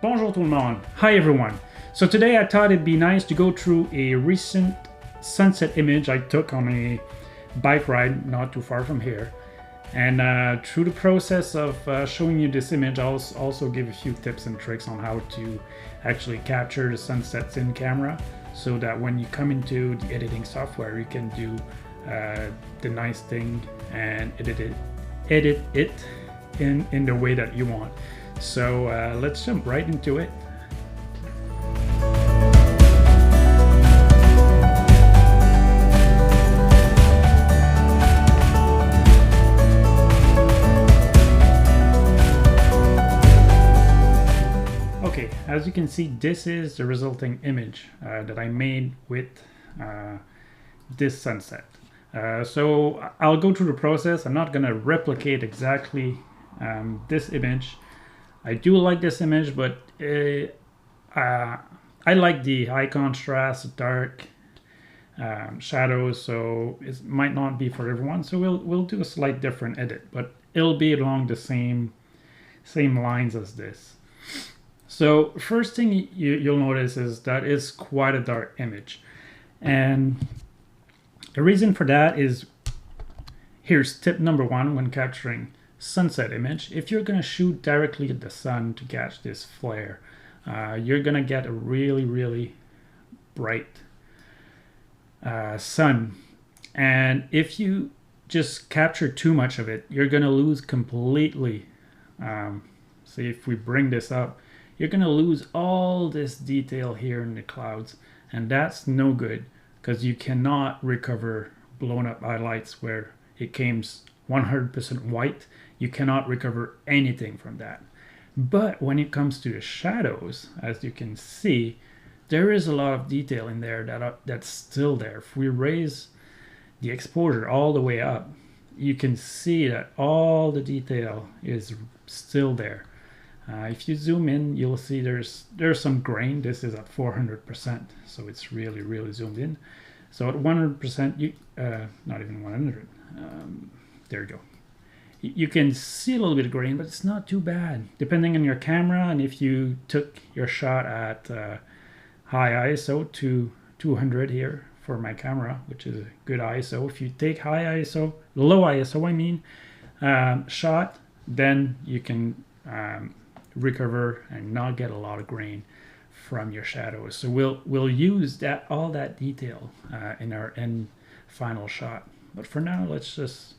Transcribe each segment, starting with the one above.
Bonjour tout le monde. Hi everyone. So today I thought it'd be nice to go through a recent sunset image I took on a bike ride not too far from here. And through the process of showing you this image, I'll also give a few tips and tricks on how to actually capture the sunsets in camera so that when you come into the editing software, you can do the nice thing and edit it in the way that you want. So let's jump right into it. Okay, as you can see, this is the resulting image that I made with this sunset. So I'll go through the process. I'm not going to replicate exactly this image. I do like this image, but I like the high contrast, dark shadows, so it might not be for everyone. So we'll do a slight different edit, but it'll be along the same lines as this. So first thing you'll notice is that it's quite a dark image, and the reason for that is, here's tip number one when capturing sunset image. If you're going to shoot directly at the sun to catch this flare, you're going to get a really bright sun, and if you just capture too much of it, you're going to lose completely. So if we bring this up, you're going to lose all this detail here in the clouds, and that's no good because you cannot recover blown up highlights where it came 100% white. You cannot recover anything from that. But when it comes to the shadows, as you can see, there is a lot of detail in there that's still there. If we raise the exposure all the way up, you can see that all the detail is still there. If you zoom in, you'll see there's some grain. This is at 400%, so it's really zoomed in. So at 100%, not even 100, there you go. You can see a little bit of grain, but it's not too bad, depending on your camera. And if you took your shot at high ISO to 200 here for my camera, which is a good ISO. If you take high ISO, low ISO, I mean, shot, then you can recover and not get a lot of grain from your shadows. So we'll use all that detail in our end final shot. But for now, let's just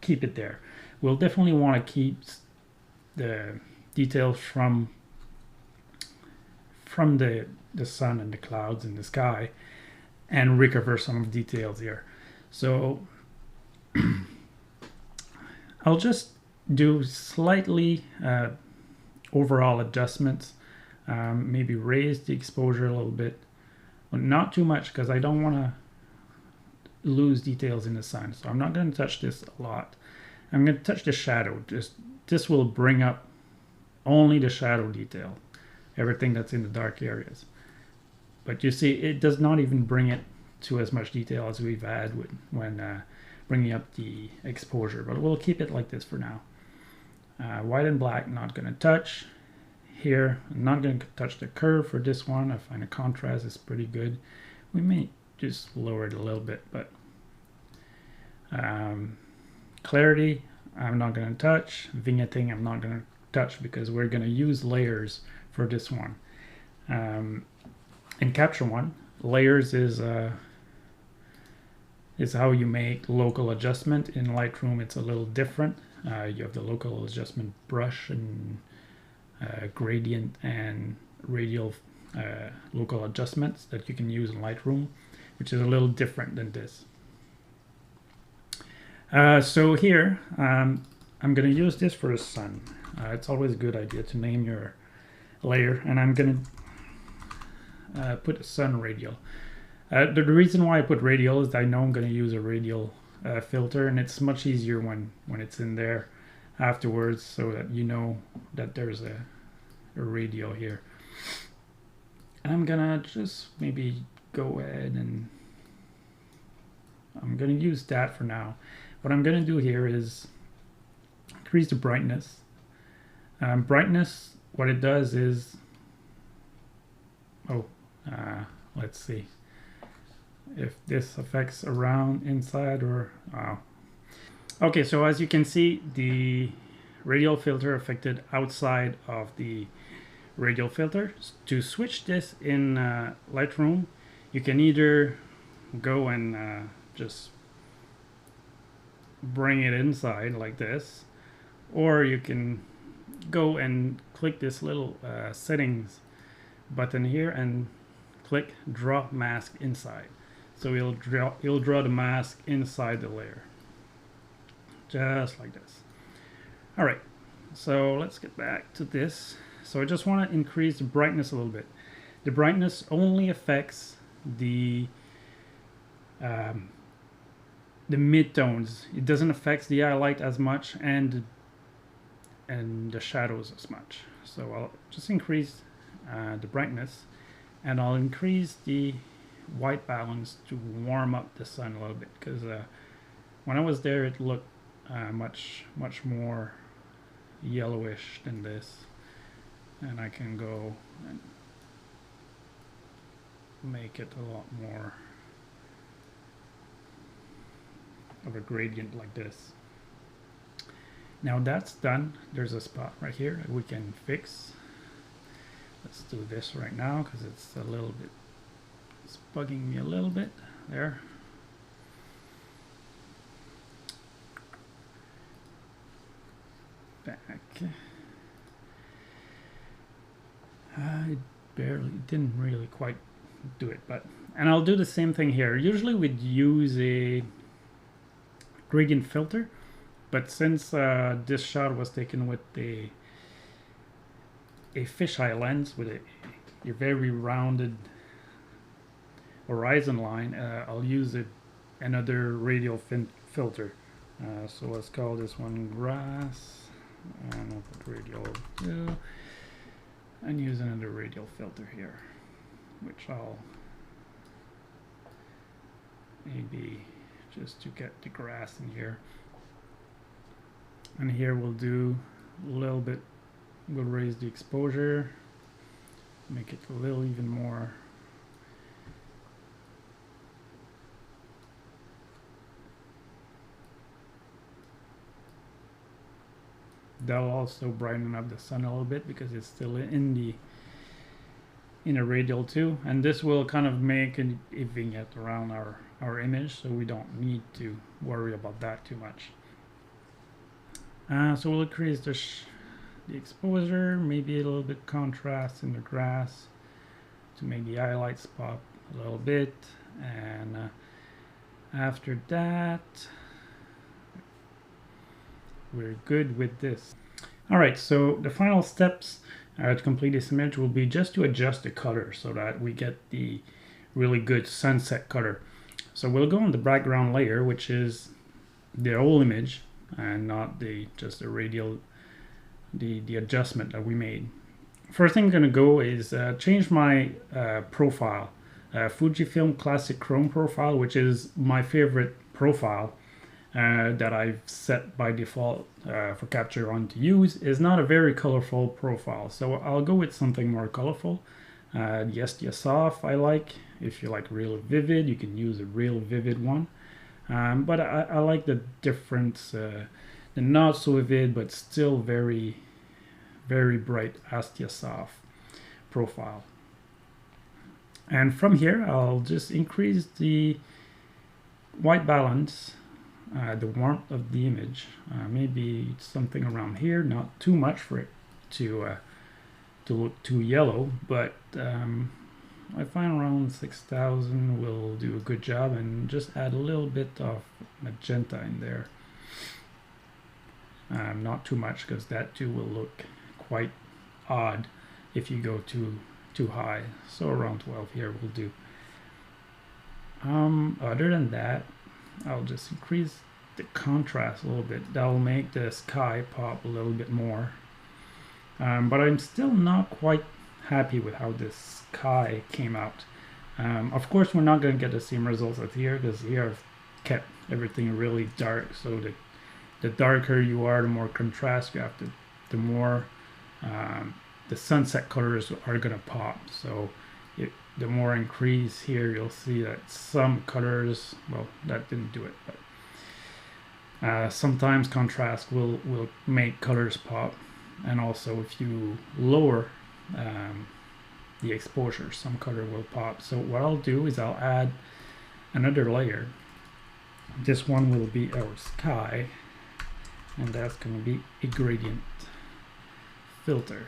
keep it there. We'll definitely want to keep the details from the sun and the clouds and the sky and recover some of the details here. So I'll just do slightly overall adjustments, maybe raise the exposure a little bit, but not too much because I don't want to lose details in the sun. So I'm not going to touch this a lot. I'm going to touch the shadow. This will bring up only the shadow detail, everything that's in the dark areas. But you see, it does not even bring it to as much detail as we've had when bringing up the exposure. But we'll keep it like this for now. White and black, not going to touch. Here, I'm not going to touch the curve for this one. I find the contrast is pretty good. We may just lower it a little bit, but clarity, I'm not going to touch. Vignetting, I'm not going to touch because we're going to use layers for this one. In Capture One, layers is how you make local adjustment. In Lightroom, it's a little different. You have the local adjustment brush and gradient and radial local adjustments that you can use in Lightroom, which is a little different than this. So here, I'm going to use this for the sun. It's always a good idea to name your layer, and I'm going to put a sun radial. The reason why I put radial is I know I'm going to use a radial filter, and it's much easier when it's in there afterwards, so that you know that there's a radial here. And I'm gonna just maybe go ahead and I'm gonna use that for now. What I'm gonna do here is increase the brightness. Brightness what it does is, let's see if this affects around, inside, or okay, so as you can see, the radial filter affected outside of the radial filter. To switch this in Lightroom, you can either go and just bring it inside like this, or you can go and click this little settings button here and click draw mask inside. So you'll draw the mask inside the layer, just like this. All right, so let's get back to this. So I just want to increase the brightness a little bit. The brightness only affects the midtones. It doesn't affect the highlight as much and the shadows as much. So I'll just increase the brightness, and I'll increase the white balance to warm up the sun a little bit, because when I was there it looked much more yellowish than this, and I can go and make it a lot more of a gradient like this. Now that's done. There's a spot right here that we can fix. Let's do this right now because it's a little bit, it's bugging me a little bit there. Back. I didn't really quite do it, and I'll do the same thing here. Usually we'd use a gradient filter, but since this shot was taken with a fisheye lens with a very rounded horizon line, I'll use another radial filter. So let's call this one grass, and I'll put radial 2, and use another radial filter here, which I'll maybe just to get the grass in here. And here we'll do a little bit, we'll raise the exposure, make it a little even more. That'll also brighten up the sun a little bit because it's still in a radial too, and this will kind of make a vignette around our image, so we don't need to worry about that too much. So we'll increase the exposure, maybe a little bit contrast in the grass to make the highlights pop a little bit, and after that we're good with this. All right, so the final steps to complete this image will be just to adjust the color so that we get the really good sunset color. So we'll go on the background layer, which is the whole image and not just the radial, the adjustment that we made. First thing I'm gonna go is change my profile, Fujifilm Classic Chrome profile, which is my favorite profile that I've set by default for Capture One to use. Is not a very colorful profile, so I'll go with something more colorful. The SDSoft I like. If you like real vivid, you can use a real vivid one. But I like the difference, the not so vivid but still very bright SDSoft profile. And from here I'll just increase the white balance, the warmth of the image, maybe something around here, not too much for it to look too yellow, but I find around 6,000 will do a good job, and just add a little bit of magenta in there. Not too much, because that too will look quite odd if you go too high. So around 12 here will do. Other than that, I'll just increase the contrast a little bit. That'll make the sky pop a little bit more. But I'm still not quite happy with how this sky came out. Of course, we're not going to get the same results as here, because here I've kept everything really dark. So the darker you are, the more contrast you have, the more the sunset colors are gonna pop. So the more increase here, you'll see that some colors, well, that didn't do it, but sometimes contrast will make colors pop. And also if you lower the exposure, some color will pop. So what I'll do is I'll add another layer. This one will be our sky, and that's going to be a gradient filter.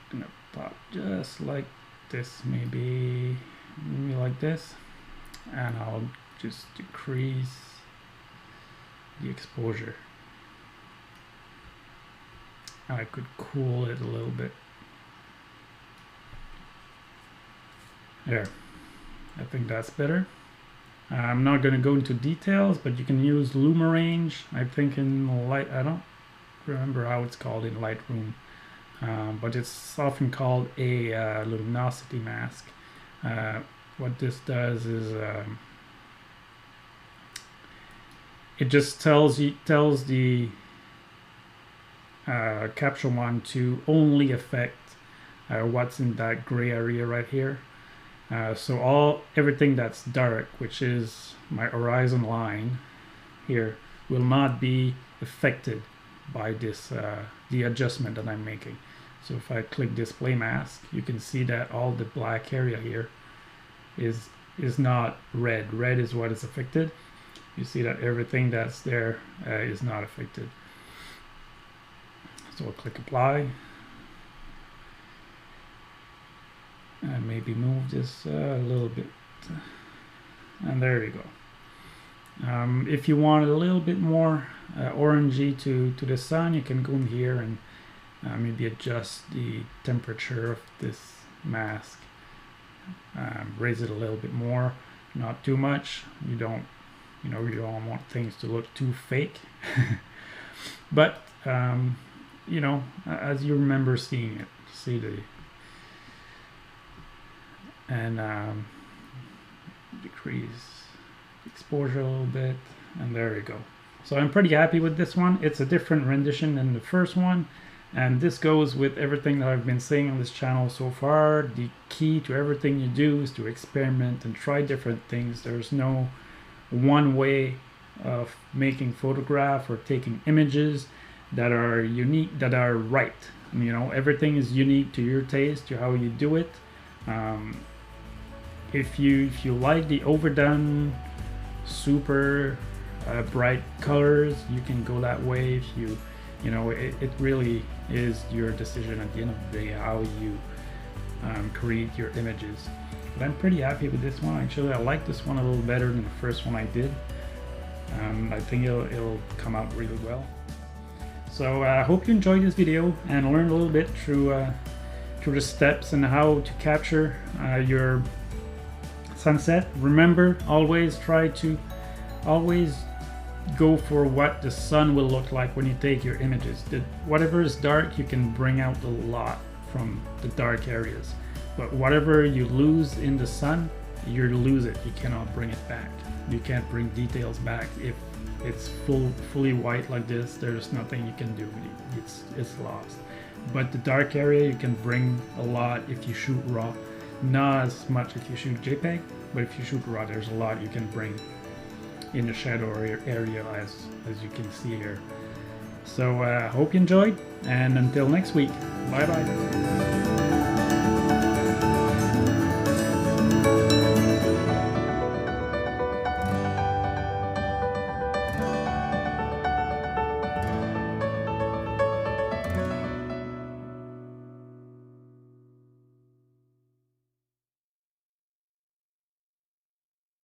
Gonna pop just like this, maybe like this, and I'll just decrease the exposure. I could cool it a little bit. There, I think that's better. I'm not going to go into details, but you can use Luma range. I think in light, I don't remember how it's called in Lightroom, but it's often called a luminosity mask. What this does is it just tells the Capture One to only affect what's in that gray area right here. So everything that's dark, which is my horizon line here, will not be affected by this the adjustment that I'm making. So if I click display mask, you can see that all the black area here is not red. Red is what is affected. You see that everything that's there is not affected. So I'll click apply. And maybe move this a little bit, and there you go. If you want a little bit more orangey to the sun, you can go in here and maybe adjust the temperature of this mask, raise it a little bit more, not too much. You don't want things to look too fake. But as you remember seeing it, see the and decrease exposure a little bit, and there we go. So I'm pretty happy with this one. It's a different rendition than the first one, and this goes with everything that I've been saying on this channel so far. The key to everything you do is to experiment and try different things. There's no one way of making photograph or taking images that are unique, that are right. Everything is unique to your taste, to how you do it. If you like the overdone, super bright colors, you can go that way. If it really is your decision at the end of the day how you create your images. But I'm pretty happy with this one. Actually, I like this one a little better than the first one I did. I think it'll come out really well. So I hope you enjoyed this video and learned a little bit through the steps and how to capture your sunset. Remember, always try to go for what the sun will look like when you take your images. Whatever is dark, you can bring out a lot from the dark areas, but whatever you lose in the sun, you lose it. You cannot bring it back. You can't bring details back. If it's fully white like this, there's nothing you can do. It's lost. But the dark area, you can bring a lot if you shoot raw. Not as much if you shoot JPEG, but if you shoot raw, there's a lot you can bring in the shadow area as you can see here. So hope you enjoyed, and until next week, bye bye.